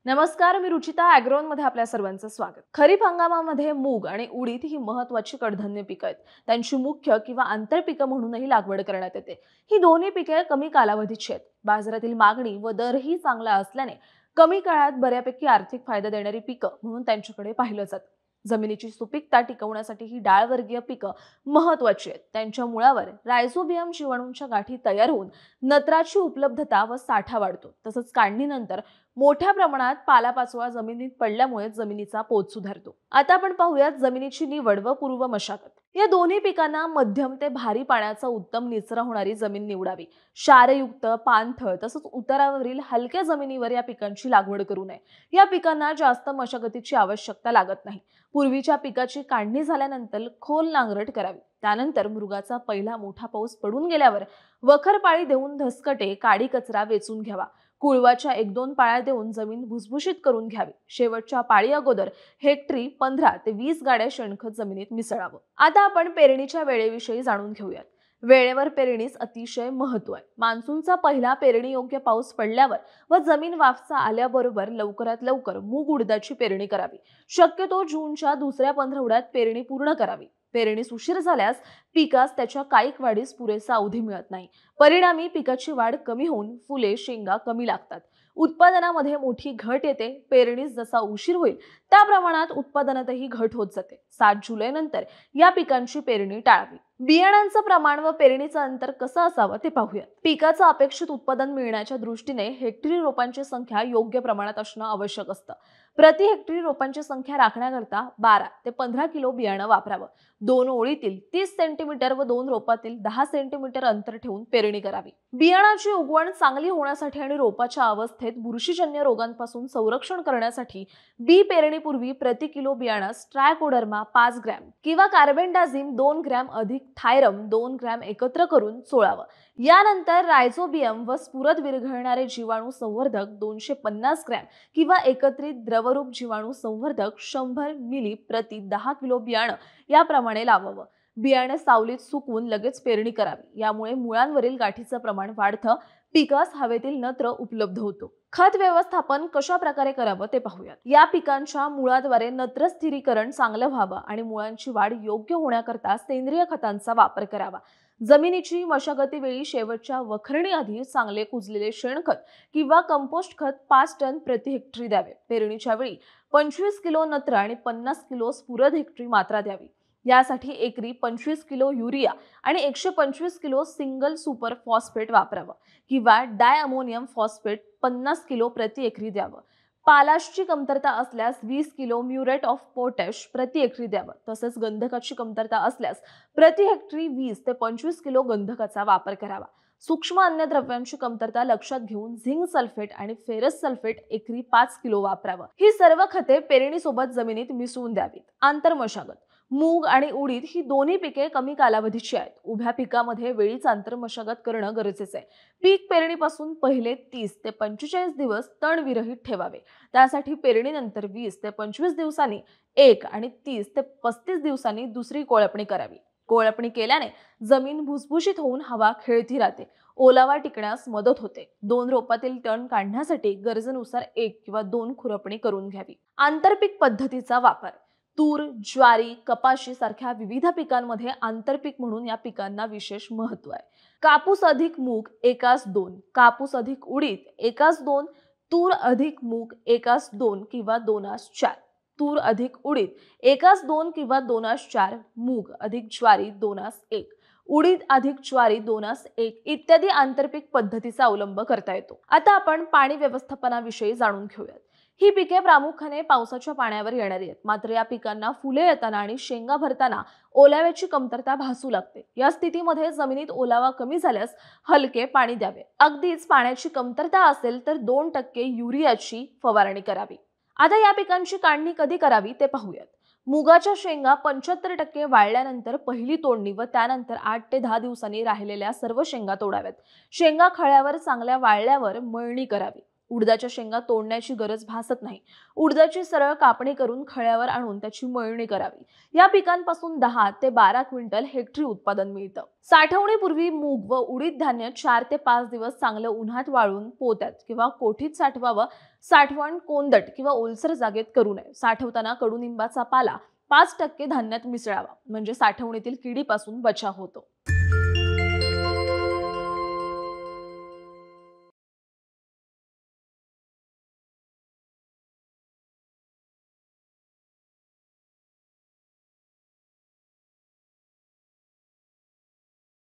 नमस्कार, मी रुचिता ॲग्रोन मध्ये आपल्या सर्वांचं स्वागत। खरीप हंगामामध्ये मूग आणि उडीद ही महत्त्वाची कडधान्य पिकं आहेत। त्यांची मुख्य किंवा आंतरपिकं म्हणूनही लागवड करण्यात येते। ही दोन्ही पिके कमी कालावधीची आहेत। बाजारातील मागणी व दरही चांगला असल्याने कमी काळात बऱ्यापैकी आर्थिक फायदा देणारी पिकं म्हणून त्यांच्याकडे पाहिलं जातं। जमिनीची सुपीकता टिकवण्यासाठी ही डाळवर्गीय पिकं महत्त्वाची आहेत। त्यांच्या मुळावर रायझोबियम जीवाणूंच्या गाठी तयार होऊन नत्राची उपलब्धता व साठा वाढतो। तसंच काढणीनंतर मोठ्या प्रमाणात पालापाचोळा जमिनीत पडल्यामुळे जमिनीचा पोत सुधारतो। आता आपण पाहूयात जमिनीची निवड व पूर्व मशागत। या दोन्ही पिकांना मध्यम ते भारी पाण्याचा उत्तम निचरा होणारी जमीन निवडावी। क्षारयुक्त, पाणथळ तसंच उतारावरील हलक्या जमिनीवर या पिकांची लागवड करू नये। या पिकांना जास्त मशागतीची आवश्यकता लागत नाही। पूर्वीच्या पिकाची काढणी झाल्यानंतर खोल नांगरट करावी। त्यानंतर मृगाचा पहिला मोठा पाऊस पडून गेल्यावर वखर पाळी देऊन धसकटे, काडी कचरा वेचून घ्यावा। कुळवाच्या 1-2 पाळ्या देऊन जमीन भुसभुशीत करून घ्यावी। शेवटच्या पाळी अगोदर हेक्टरी 15 ते 20 गाड्या शेणखत जमिनीत मिसळावं। आता आपण पेरणीच्या वेळेविषयी जाणून घेऊयात। वेळेवर पेरणीस अतिशय महत्त्व आहे। मान्सूनचा पहिला पेरणी योग्य पाऊस पडल्यावर व जमीन वाफसा आल्याबरोबर लवकरात लवकर मूग उडदाची पेरणी करावी। शक्यतो जूनच्या दुसऱ्या पंधरवड्यात पेरणी पूर्ण करावी। पेरणीस उशीर झाल्यास पिकास त्याच्या कायिक वाढीस पुरेसा अवधी मिळत नाही। परिणामी पिकाची वाढ कमी होऊन फुले, शेंगा कमी लागतात। उत्पादनामध्ये मोठी घट येते। पेरणीस जसा उशीर होईल त्या प्रमाणात उत्पादनातही घट होत जाते। 7 जुलै नंतर या पिकांची पेरणी टाळावी। बियाणांचं प्रमाण व पेरणीचं अंतर कसं असावं ते पाहूया। पिकाचं अपेक्षित उत्पादन मिळण्याच्या दृष्टीने हेक्टरी रोपांची संख्या योग्य प्रमाणात असणं आवश्यक असतं। प्रति हेक्टरी रोपांची संख्या राखण्याकरता 12 ते 15 किलो बियाणं वापरावं। 2 ओळीतील 30 सेंटीमीटर व 2 रोपातील 10 सेंटीमीटर अंतर ठेवून पेरणी करावी। बियाणाची उगवण चांगली होण्यासाठी आणि रोपाच्या अवस्थेत बुरशीजन्य रोगांपासून संरक्षण करण्यासाठी बी पेरणीपूर्वी प्रति किलो बियाणास ट्रायकोडर्मा 5 ग्रॅम किंवा कार्बेंडाझिम 2 ग्रॅम अधिक थायरम 2 ग्रॅम एकत्र करून चोळावं। यानंतर रायझोबियम व स्फुरद विरघळणारे जीवाणू संवर्धक 250 ग्रॅम किंवा एकत्रित द्रवरूप जीवाणू संवर्धक 100 मिली प्रति 10 किलो बियाणं याप्रमाणे लावावं। बियाणे सावलीत सुकवून लगेच पेरणी करावी। यामुळे मुळांवरील गाठीचं प्रमाण वाढतं, पिकास हवेतील नत्र उपलब्ध होतो। खत व्यवस्थापन कशा प्रकारे करावं ते पाहूयात। या पिकांच्या मुळाद्वारे नत्र स्थिरीकरण चांगलं व्हावं आणि मुळांची वाढ योग्य होण्याकरता सेंद्रिय खतांचा वापर करावा। जमिनीची मशागतीवेळी शेवटच्या वखरणी आधी चांगले कुजलेले शेणखत किंवा कंपोस्ट खत 5 टन प्रति हेक्टरी द्यावे। पेरणीच्या वेळी 25 किलो नत्र आणि 50 किलो स्फुरद हेक्टरी मात्रा द्यावी। यासाठी एकरी 25 किलो युरिया आणि 125 किलो सिंगल सुपर फॉस्फेट वापरावं किंवा डाय अमोनियम फॉस्फेट 50 किलो प्रति एकरी द्यावं। पालाशची कमतरता असल्यास 20 किलो म्युरेट ऑफ पोटॅश प्रति हेक्टरी द्यावं। तसेच गंधकाची कमतरता असल्यास प्रति हेक्टरी 20 ते 25 किलो गंधकाचा वापर करावा। सूक्ष्म अन्नद्रव्यांची कमतरता लक्षात घेऊन झिंक सल्फेट आणि फेरस सल्फेट एकरी 5 किलो वापरावं। ही सर्व खते पेरणीसोबत जमिनीत मिसळून द्यावीत। आंतरमशागत। मूग आणि उडीद ही दोन्ही पिके कमी कालावधीची आहेत। उभ्या पिकामध्ये वेळीच आंतरमशागत करणं गरजेचं आहे। पीक पेरणीपासून पहिले 30 ते 45 दिवस तण विरहित ठेवावे। त्यासाठी पेरणीनंतर 20 ते 25 दिवसांनी एक आणि 30 ते 35 दिवसांनी दुसरी कोळपणी करावी। कोळपणी केल्याने जमीन भुसभुशीत होऊन हवा खेळती राहते, ओलावा टिकण्यास मदत होते। 2 रोपातील तण काढण्यासाठी गरजेनुसार 1 किंवा 2 खुरपणी करून घ्यावी। आंतरपीक पद्धतीचा वापर। तूर, ज्वारी, कपाशी सारख्या विविध पिकांमध्ये आंतरपीक म्हणून या पिकांना विशेष महत्त्व आहे। कापूस अधिक मूग एकास 2, कापूस अधिक उडीद एकास 2, तूर अधिक मूग एकास 2 किंवा 2:4, तूर अधिक उडीद एकास 2 किंवा 2:4, मूग अधिक ज्वारी 2:1, उडीद अधिक ज्वारी 2:1 इत्यादी आंतरपीक पद्धतीचा अवलंब करता येतो। आता आपण पाणी व्यवस्थापनाविषयी जाणून घेऊयात। ही पिके प्रामुख्याने पावसाच्या पाण्यावर येणारी आहेत। मात्र या पिकांना फुले येताना आणि शेंगा भरताना ओलाव्याची कमतरता भासू लागते। या स्थितीमध्ये जमिनीत ओलावा कमी झाल्यास हलके पाणी द्यावे। अगदीच पाण्याची कमतरता असेल तर 2% युरियाची फवारणी करावी। आता या पिकांची काढणी कधी करावी ते पाहूयात। मुगाच्या शेंगा 75% वाळल्यानंतर पहिली तोडणी व त्यानंतर 8 ते 10 दिवसांनी राहिलेल्या सर्व शेंगा तोडाव्यात। शेंगा खळ्यावर चांगल्या वाळल्यावर मळणी करावी। उडदाच्या शेंगा तोडण्याची गरज भासत नाही. उडदाची सरळ कापणी करून खळ्यावर आणून त्याची मळणी करावी. या पिकांपासून 10 ते 12 क्विंटल हेक्टरी उत्पादन मिळतं. साठवणीपूर्वी मूग व उडीद धान्य 4 ते 5 दिवस चांगलं उन्हात वाळून पोत्यात किंवा कोठीत साठवावं. साठवण कोंदट किंवा ओलसर जागेत करू नये. साठवताना कडुनिंबाचा पाला 5% धान्यात मिसळावा, म्हणजे साठवणीतील किडीपासून बचाव होतो.